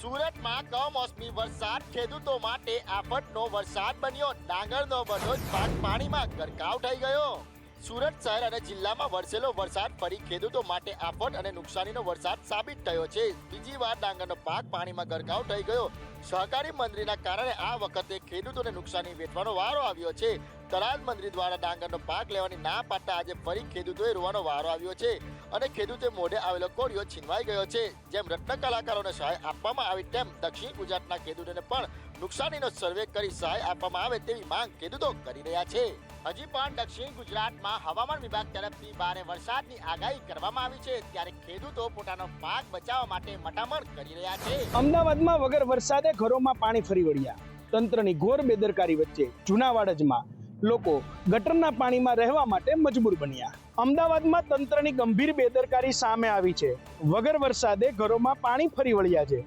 સુરતમાં કમોસમી વરસાદ ખેડૂતો માટે આફતનો વરસાદ બન્યો. ડાંગરનો બધો જ પાક પાણીમાં ગરકાવ થઈ ગયો. સુરત શહેર અને જિલ્લામાં વરસેલો વરસાદ ફરી ખેડૂતો માટે આફત અને નુકસાનીનો વરસાદ સાબિત થયો છે. બીજી વાર ડાંગરનો પાક પાણીમાં ગરકાવ થઈ ગયો. સહકારી મંત્રીના કારણે આ વખતે ખેડૂતોને નુકસાની વેઠવાનો વારો આવ્યો છે. તરાજ મંત્રી દ્વારા ડાંગરનો પાક લેવાની ના પાડતા આજે ફરી ખેડૂતોએ રોવાનો વારો આવ્યો છે અને ખેડૂતે મોઢે આવેલો કોળિયો છીનવાઈ ગયો છે. જેમ રત્ન કલાકારોને સહાય આપવામાં આવી તેમ દક્ષિણ ગુજરાતના ખેડૂતોને પણ નુકસાનીનો સર્વે કરી સહાય આપવામાં આવે તેવી માંગ ખેડૂતો કરી રહ્યા છે. હજી પણ દક્ષિણ ગુજરાતમાં હવામાન વિભાગ તરફથી ભારે વરસાદની આગાહી કરવામાં આવી છે, ત્યારે ખેડૂતો પોતાનો પાક બચાવવા માટે મટામણ કરી રહ્યા છે. અમદાવાદમાં વગર વરસાદે ઘરોમાં પાણી ફરી વળ્યા. તંત્રની ઘોર બેદરકારી વચ્ચે જૂના વાડજમાં લોકો ગટરના પાણીમાં રહેવા માટે મજબૂર બન્યા. અમદાવાદમાં તંત્રની ગંભીર બેદરકારી સામે આવી છે. વગર વરસાદે ઘરોમાં પાણી ફરી વળ્યા છે.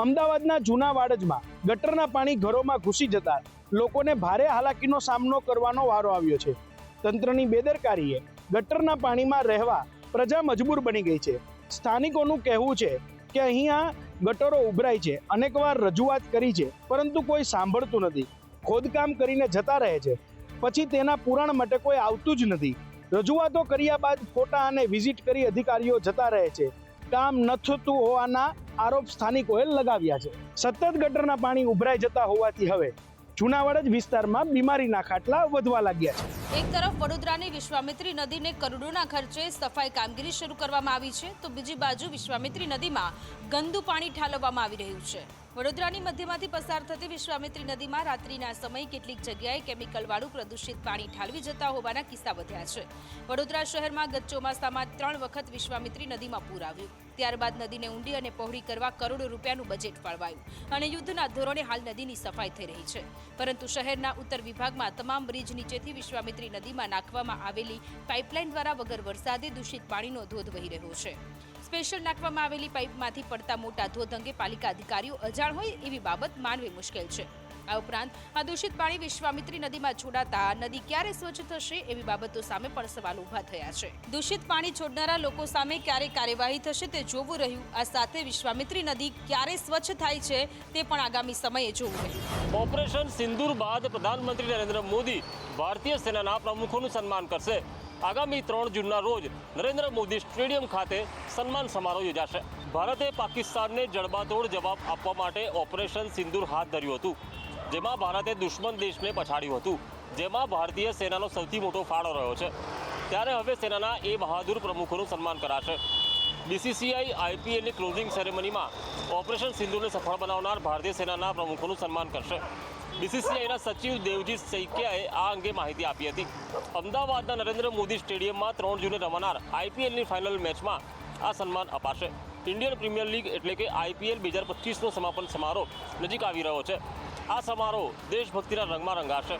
અમદાવાદના જૂના વાડજમાં ગટરના પાણી ઘરોમાં ઘૂસી જતા લોકોને ભારે હાલાકીનો સામનો કરવાનો વારો આવ્યો છે. તંત્રની બેદરકારીએ ગટરના પાણીમાં રહેવા પ્રજા મજબૂર બની ગઈ છે. સ્થાનિકોનું કહેવું છે કે અહીંયા ગટરો ઉભરાય છે. અનેકવાર રજૂઆત કરી છે, પરંતુ કોઈ સાંભળતું નથી. ખોદકામ કરીને જતા રહે છે, પછી તેના પુરાણ માટે કોઈ આવતું જ નથી. રજૂઆતો કર્યા બાદ ફોટા અને વિઝિટ કરી અધિકારીઓ જતા રહે છે. કામ ન થતું હોવાના આરોપ સ્થાનિકોએ લગાવ્યા છે. સતત ગટરના પાણી ઉભરાઈ જતા હોવાથી હવે જૂનાવાડ વિસ્તારમાં બીમારીના ખાટલા વધવા લાગ્યા છે. એક તરફ વડોદરાની વિશ્વામિત્રી નદીને કરોડોના ખર્ચે સફાઈ કામગીરી શરૂ કરવામાં આવી છે, તો બીજી બાજુ વિશ્વામિત્રી નદીમાં ગંદુ પાણી ઠાલવવામાં આવી રહ્યું છે. વડોદરાની મધ્યમાંથી પસાર થતી વિશ્વામિત્રી નદીમાં રાત્રિના સમયે કેટલીક જગ્યાએ કેમિકલવાળું પ્રદૂષિત પાણી ઠાલવી જતા હોવાના કિસ્સા વધ્યા છે. વડોદરા શહેરમાં ગત ચોમાસામાં 3 વખત વિશ્વામિત્રી નદીમાં પૂર આવ્યું. ત્યારબાદ નદીને ઊંડી અને પહોળી કરવા કરોડો રૂપિયાનું બજેટ ફાળવાયું અને યુદ્ધના ધોરણે હાલ નદીની સફાઈ થઈ રહી છે. પરંતુ શહેરના ઉત્તર વિભાગમાં તમામ બ્રિજ નીચેથી વિશ્વામિત્રી નદીમાં નાખવામાં આવેલી પાઇપલાઇન દ્વારા વગર વરસાદે દૂષિત પાણીનો ધોધ વહી રહ્યો છે. સ્પેશિયલ નાખવામાં આવેલી પાઇપમાંથી પડતા મોટા ધોધ અંગે પાલિકા અધિકારીઓ અજાણ હોય એવી બાબત માનવી મુશ્કેલ છે. આ ઉપરાંત આ દૂષિત પાણી વિશ્વામિત્રી નદીમાં છોડાતા નદી ક્યારે સ્વચ્છ થશે એવી બાબતો સામે પણ સવાલ ઊભા થયા છે. દૂષિત પાણી છોડનારા લોકો સામે ક્યારે કાર્યવાહી થશે તે જોવું રહ્યું. આ સાથે વિશ્વામિત્રી નદી ક્યારે સ્વચ્છ થાય છે તે પણ આગામી સમયે જોવું રહ્યું. ઓપરેશન સિંદૂર બાદ પ્રધાનમંત્રી નરેન્દ્ર મોદી ભારતીય સેનાના પ્રમુખોનું સન્માન કરશે. આગામી 3 જૂનના રોજ નરેન્દ્ર મોદી સ્ટેડિયમ ખાતે સન્માન સમારોહ યોજાશે. ભારતે પાકિસ્તાનને જડબાતોડ જવાબ આપવા માટે ઓપરેશન સિંદૂર હાથ ધર્યું હતું, જેમાં ભારતે દુશ્મન દેશને પછાડ્યું હતું, જેમાં ભારતીય સેનાનો સૌથી મોટો ફાળો રહ્યો છે. ત્યારે હવે સેનાના એ બહાદુર પ્રમુખોનું સન્માન કરાશે. બીસીસીઆઈ આઈપીએલની ક્લોઝિંગ સેરેમનીમાં ઓપરેશન સિંદૂરને સફળ બનાવનાર ભારતીય સેનાના પ્રમુખોનું સન્માન કરશે. બીસીસીઆઈના સચિવ દેવજીત સૈકિયાએ આ અંગે માહિતી આપી હતી. અમદાવાદના નરેન્દ્ર મોદી સ્ટેડિયમમાં 3 જૂને રમાનાર આઈપીએલની ફાઇનલ મેચમાં આ સન્માન અપાશે. ઇન્ડિયન પ્રીમિયર લીગ એટલે કે આઈપીએલ 2025નો સમાપન સમારોહ નજીક આવી રહ્યો છે. આ સમારોહ દેશભક્તિના રંગમાં રંગાશે,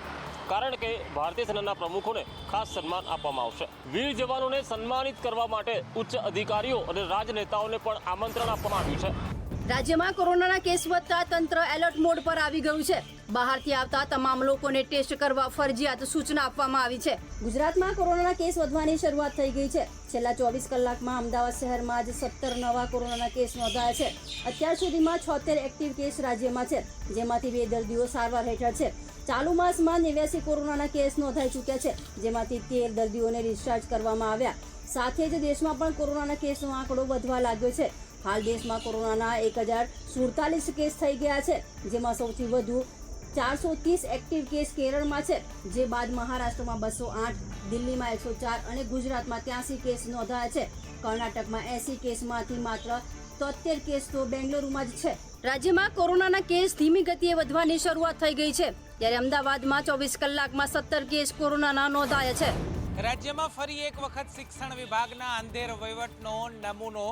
કારણ કે ભારતીય સેનાના પ્રમુખોને ખાસ સન્માન આપવામાં આવશે. વીર જવાનોને સન્માનિત કરવા માટે ઉચ્ચ અધિકારીઓ અને રાજનેતાઓને પણ આમંત્રણ આપવામાં આવ્યું છે. રાજ્યમાં કોરોનાના કેસ વધતા તંત્ર એલર્ટ મોડ પર આવી ગયું છે. બહારથી આવતા તમામ લોકોને ટેસ્ટ કરવા ફરજિયાત સૂચના આપવામાં આવી છે. ગુજરાતમાં કોરોનાના કેસ વધવાની શરૂઆત થઈ ગઈ છે. છેલ્લા 24 કલાકમાં અમદાવાદ શહેરમાં જ 17 નવા કોરોનાના કેસ નોંધાયા છે. અત્યાર સુધીમાં 76 એક્ટિવ કેસ રાજ્યમાં છે, જેમાંથી 2 દર્દીઓ સારવાર હેઠળ છે. ચાલુ માસમાં 89 કોરોનાના કેસ નોંધાઈ ચૂક્યા છે, જેમાંથી 13 દર્દીઓને ડિસ્ચાર્જ કરવામાં આવ્યા. સાથે જ દેશમાં પણ કોરોનાના કેસનો આંકડો વધવા લાગ્યો છે. હાલ દેશમાં કોરોનાના 1047 કેસ થઈ ગયા છે, જેમાં સૌથી વધુ 430 એક્ટિવ કેસ કેરળમાં છે, જે બાદ મહારાષ્ટ્રમાં 208, દિલ્હીમાં 104 અને ગુજરાતમાં 83 કેસ નોંધાયા છે. કર્ણાટકમાં 80 કેસમાંથી માત્ર 73 કેસ તો બેંગ્લુરુમાં જ છે. રાજ્યમાં કોરોનાના કેસ ધીમી ગતિએ વધવાની શરૂઆત થઈ ગઈ છે, ત્યારે અમદાવાદમાં 24 કલાકમાં 17 કેસ કોરોનાના નોંધાયા છે. રાજ્યમાં ફરી એક વખત શિક્ષણ વિભાગના અંધેર વહીવટનો નમૂનો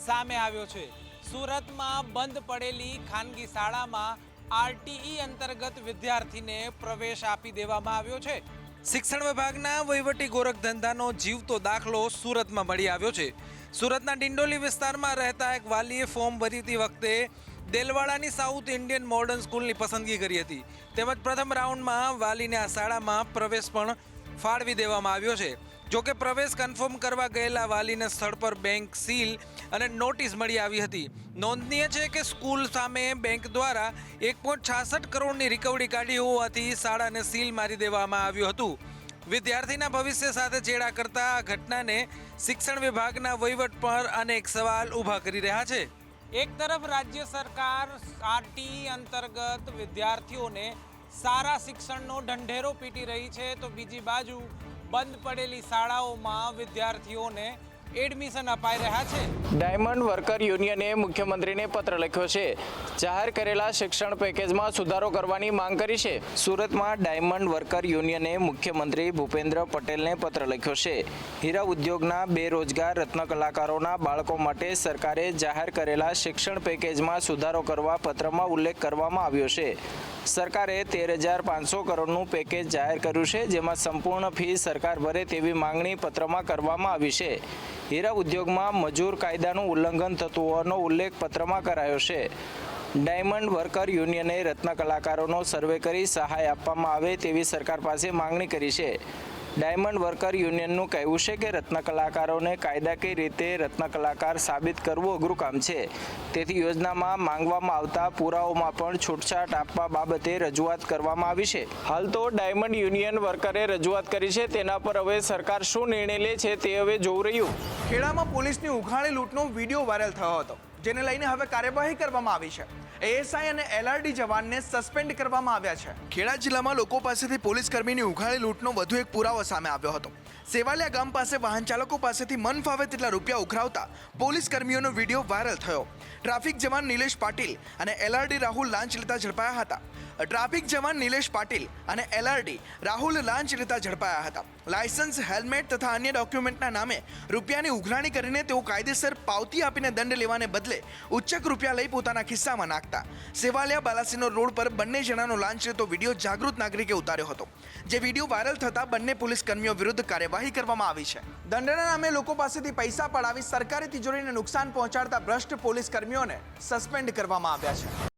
સામે આવ્યો છે. સુરતમાં બંધ પડેલી ખાનગી શાળામાં આરટીઈ અંતર્ગત વિદ્યાર્થીને પ્રવેશ આપી દેવામાં આવ્યો છે. શિક્ષણ વિભાગના વહીવટી ગોરખધંધાનો જીવતો દાખલો સુરતમાં મળી આવ્યો છે. સુરતના ડિંડોલી વિસ્તારમાં રહેતા એક વાલીએ ફોર્મ ભરતી વખતે દેલવાડાની સાઉથ ઇન્ડિયન મોડર્ન સ્કૂલની પસંદગી કરી હતી, તેમજ પ્રથમ રાઉન્ડમાં વાલીને આ શાળામાં પ્રવેશ પણ ફાળવી દેવામાં આવ્યો છે. જોકે પ્રવેશ કન્ફર્મ કરવા ગયેલા વાલીને સ્થળ પર બેંક સીલ અને નોટિસ મળી આવી હતી. નોંધનીય છે કે સ્કૂલ સામે બેંક દ્વારા 1.66 કરોડની રિકવરી કાઢી હોવાથી શાળાને સીલ મારી દેવામાં આવ્યું હતું. વિદ્યાર્થીના ભવિષ્ય સાથે ચેડા કરતા આ ઘટનાને શિક્ષણ વિભાગના વહીવટ પર અનેક સવાલ ઊભા કરી રહ્યા છે. એક તરફ રાજ્ય સરકાર આરટીઈ અંતર્ગત વિદ્યાર્થીઓને સારા શિક્ષણનો ઢંઢેરો પીટી રહી છે, તો બીજી બાજુ બંધ પડેલી શાળાઓમાં વિદ્યાર્થીઓને એડમિશન અપાઈ રહ્યા છે. ડાયમંડ વર્કર યુનિયને મુખ્યમંત્રીને પત્ર લખ્યો છે. જાહેર કરેલા શિક્ષણ પેકેજમાં સુધારો કરવાની માંગ કરી છે. સુરતમાં ડાયમંડ વર્કર યુનિયને મુખ્યમંત્રી ભૂપેન્દ્ર પટેલને પત્ર લખ્યો છે. હીરા ઉદ્યોગના બેરોજગાર રત્ન કલાકારોના બાળકો માટે સરકારે જાહેર કરેલા શિક્ષણ પેકેજમાં સુધારો કરવા પત્રમાં ઉલ્લેખ કરવામાં આવ્યો છે. સરકારે 13,500 કરોડનું પેકેજ જાહેર કર્યું છે, જેમાં સંપૂર્ણ ફી સરકાર ભરે તેવી માંગણી પત્રમાં કરવામાં આવી છે. હીરા ઉદ્યોગમાં મજૂર કાયદાનું ઉલ્લંઘન થતું હોવાનો ઉલ્લેખ પત્રમાં કરાયો છે. ડાયમંડ વર્કર યુનિયને રત્ન કલાકારોનો સર્વે કરી સહાય આપવામાં આવે તેવી સરકાર પાસે માંગણી કરી છે. ડાયમંડ વર્કર યુનિયનનું કહેવું છે કે રત્ન કલાકારોને કાયદાકીય રીતે રત્ન કલાકાર સાબિત કરવું અઘરું કામ છે. તેથી યોજનામાં માંગવામાં આવતા પુરાવાઓમાં પણ છૂટછાટ આપવા બાબતે રજૂઆત કરવામાં આવી છે. હાલ તો ડાયમંડ યુનિયન વર્કરે રજૂઆત કરી છે. તેના પર હવે સરકાર શું નિર્ણય લે છે તે હવે જોવું રહ્યું. ખેડામાં પોલીસની ઉઘાડી લૂંટનો વિડીયો વાયરલ થયો હતો, જેને લઈને હવે કાર્યવાહી કરવામાં આવી છે. એએસઆઈ અને એલઆરડી જવાનને સસ્પેન્ડ કરવામાં આવ્યા છે. ખેડા જિલ્લામાં લોકો પાસેથી પોલીસ કર્મીની ઉઘાડી લૂંટનો વધુ એક પુરાવો સામે આવ્યો હતો. સેવાલિયા ગામ પાસે વાહન ચાલકો પાસેથી મન ફાવે તેટલા રૂપિયા ઉઘરાવતા પોલીસ કર્મીઓનો વિડીયો વાયરલ થયો. ટ્રાફિક જવાન નિલેશ પાટીલ અને એલઆરડી રાહુલ લાંચ લેતા ઝડપાયા હતા. ટ્રાફિક જવાન નિલેશ પાટીલ અને એલઆરડી રાહુલ લાંચ લેતા ઝડપાયા હતા. લાયસન્સ, હેલ્મેટ તથા અન્ય ડોક્યુમેન્ટના નામે રૂપિયાની ઉઘરાણી કરીને તેઓ કાયદેસર પાવતી આપીને દંડ લેવાને બદલે ઉચ્ચક રૂપિયા લઈ પોતાના ખિસ્સામાં નાખતા. સેવાલિયા બાલાસીનો રોડ પર બંને જણાનો લાંચ લેતો વિડીયો જાગૃત નાગરિકે ઉતાર્યો હતો, જે વિડીયો વાયરલ થતા બંને પોલીસ કર્મીઓ વિરુદ્ધ કાર્યવાહી કરવામાં આવી છે. દંડના નામે લોકો પાસેથી પૈસા પડાવી સરકારી તિજોરીને નુકસાન પહોંચાડતા ભ્રષ્ટ પોલીસ કર્મીઓને સસ્પેન્ડ કરવામાં આવ્યા છે.